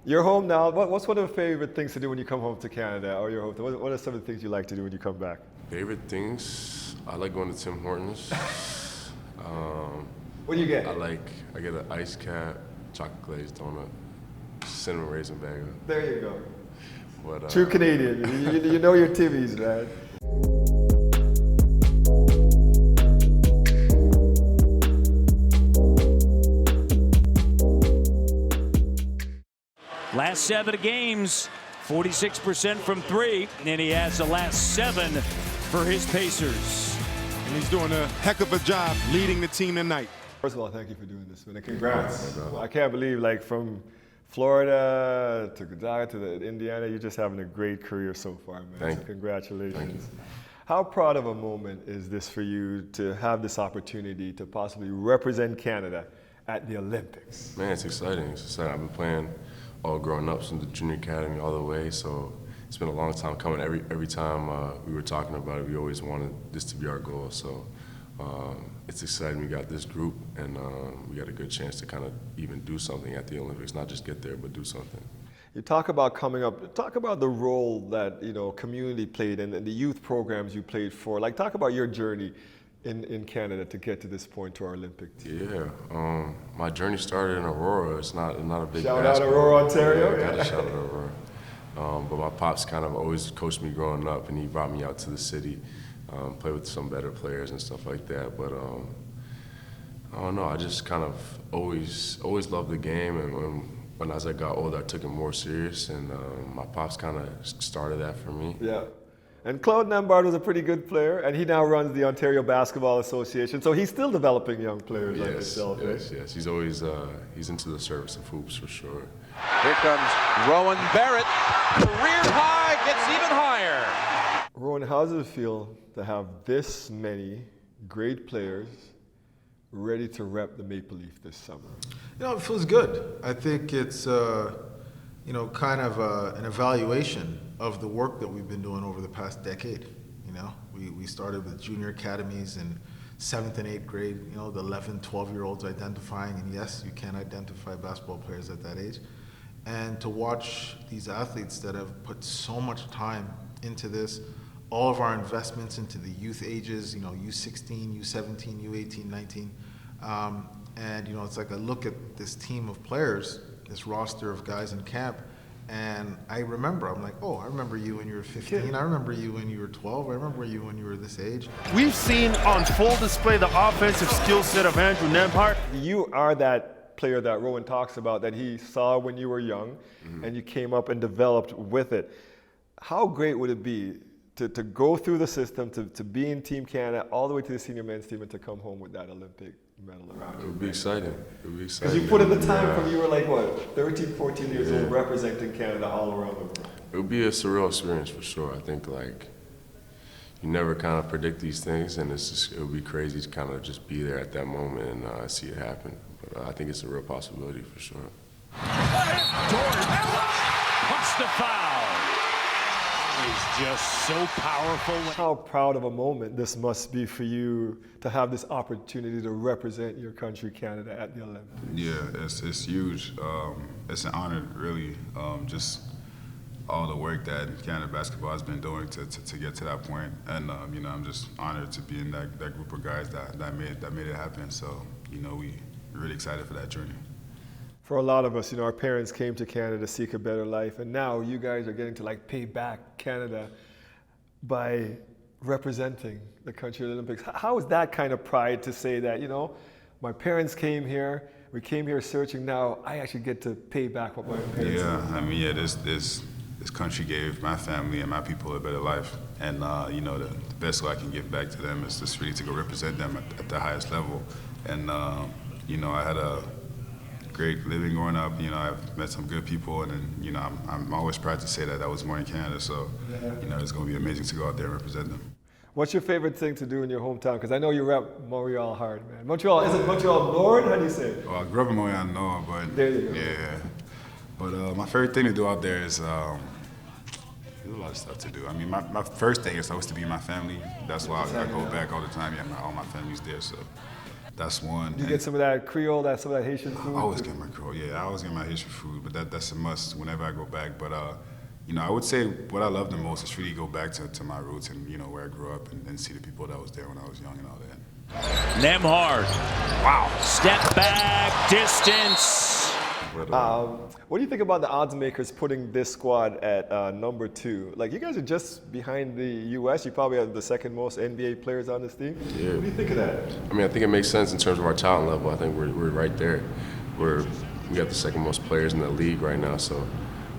You're home now. What's one of the favorite things to do when you come home to Canada or your home? What are some of the things you like to do when you come back? Favorite things? I like going to Tim Hortons. What do you get? I get an ice cap, chocolate glazed donut, cinnamon raisin bagel. There you go. But, True Canadian. You know your Timmies, man. Last 7 games, 46% from 3, and he has the last 7 for his Pacers. And he's doing a heck of a job leading the team tonight. First of all, thank you for doing this, man. And congrats. I can't believe, like, from Florida to Gonzaga to Indiana, you're just having a great career so far, man. Thank you. Congratulations. Thank you. How proud of a moment is this for you to have this opportunity to possibly represent Canada at the Olympics? Man, it's exciting. It's exciting. I've been playing all growing up from the junior academy all the way, so it's been a long time coming. Every time we were talking about it, we always wanted this to be our goal. So it's exciting. We got this group, and we got a good chance to kind of even do something at the Olympics, not just get there, but do something. You talk about coming up. Talk about the role that community played and the youth programs you played for. Like, talk about your journey in Canada to get to this point to our Olympic team. Yeah, my journey started in Aurora. It's not a big shout basketball. out Aurora, Ontario. Yeah, gotta shout out Aurora. But my pops kind of always coached me growing up, and he brought me out to the city, play with some better players and stuff like that. But I don't know. I just kind of always loved the game, and when as I got older, I took it more serious, and my pops kind of started that for me. Yeah. And Claude Nembhard was a pretty good player, and he now runs the Ontario Basketball Association, so he's still developing young players like yourself. Yes. He's always he's into the service of hoops for sure. Here comes Rowan Barrett. Career high gets even higher. Rowan, how does it feel to have this many great players ready to rep the Maple Leaf this summer? It feels good. I think it's kind of an evaluation of the work that we've been doing over the past decade. We started with junior academies in 7th and 8th grade, the 11, 12-year-olds identifying, and yes, you can identify basketball players at that age. And to watch these athletes that have put so much time into this, all of our investments into the youth ages, U16, U17, U18, 19, and it's like I look at this team of players, this roster of guys in camp, and I remember, I'm like, oh, I remember you when you were 15, I remember you when you were 12, I remember you when you were this age. We've seen on full display the offensive skill set of Andrew Nembhard. You are that player that Rowan talks about that he saw when you were young, and you came up and developed with it. How great would it be to go through the system, to be in Team Canada, all the way to the senior men's team, and to come home with that Olympic medal around you? It would be exciting. It would be exciting. Because you put in the time from you were like, what, 13, 14 years old, representing Canada all around the world. It would be a surreal experience for sure. I think, like, you never kind of predict these things, and it would be crazy to kind of just be there at that moment and see it happen. But I think it's a real possibility for sure. Dort puts the foul. He's just so powerful. How proud of a moment this must be for you to have this opportunity to represent your country, Canada, at the Olympics. Yeah, it's huge. It's an honor, really. Just all the work that Canada basketball has been doing to get to that point, and I'm just honored to be in that group of guys that made it happen. So we're really excited for that journey. For a lot of us, our parents came to Canada to seek a better life, and now you guys are getting to pay back Canada by representing the country at the Olympics. How is that kind of pride to say that, my parents came here, we came here searching, now I actually get to pay back what my parents did? This country gave my family and my people a better life, and the best way I can give back to them is just really to go represent them at the highest level. And I had a great living growing up. I've met some good people, and I'm always proud to say that I was born in Canada. So it's going to be amazing to go out there and represent them. What's your favorite thing to do in your hometown? Because I know you rep Montreal hard, man. Montreal, is it Montreal Nord? How do you say it? Well, I grew up in Montreal Nord, but there you go. Yeah. But my favorite thing to do out there is there's a lot of stuff to do. I mean, my first thing is always to be my family. That's why I go back all the time. Yeah, all my family's there. So That's one. Do you get some of that Creole, some of that Haitian food? I always get my Creole, yeah. I always get my Haitian food, but that's a must whenever I go back. But, you know, I would say what I love the most is really go back to my roots and, you know, where I grew up and see the people that was there when I was young and all that. Nembhard. Wow. Step back, distance. What do you think about the odds makers putting this squad at number 2? Like, you guys are just behind the U.S. You probably have the second most NBA players on this team. Yeah. What do you think of that? I mean, I think it makes sense in terms of our talent level. I think we're right there. We got the second most players in the league right now, so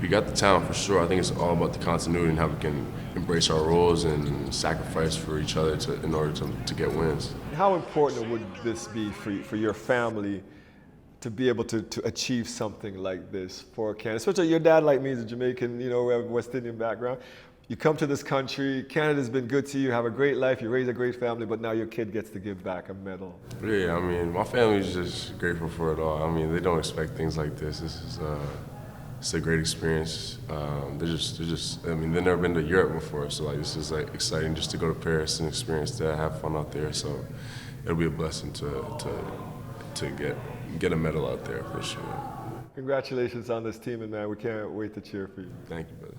we got the talent for sure. I think it's all about the continuity and how we can embrace our roles and sacrifice for each other in order to get wins. How important would this be for your family to be able to achieve something like this for Canada? Especially your dad, like me, is a Jamaican, you know, we have a West Indian background. You come to this country, Canada's been good to you, have a great life, you raise a great family, but now your kid gets to give back a medal. Yeah, I mean, my family's just grateful for it all. I mean, they don't expect things like this. It's a great experience. They're just, I mean, they've never been to Europe before, so like this is like exciting just to go to Paris and experience that, have fun out there. So it'll be a blessing to get a medal out there for sure. Congratulations on this team, and man, we can't wait to cheer for you. Thank you, brother.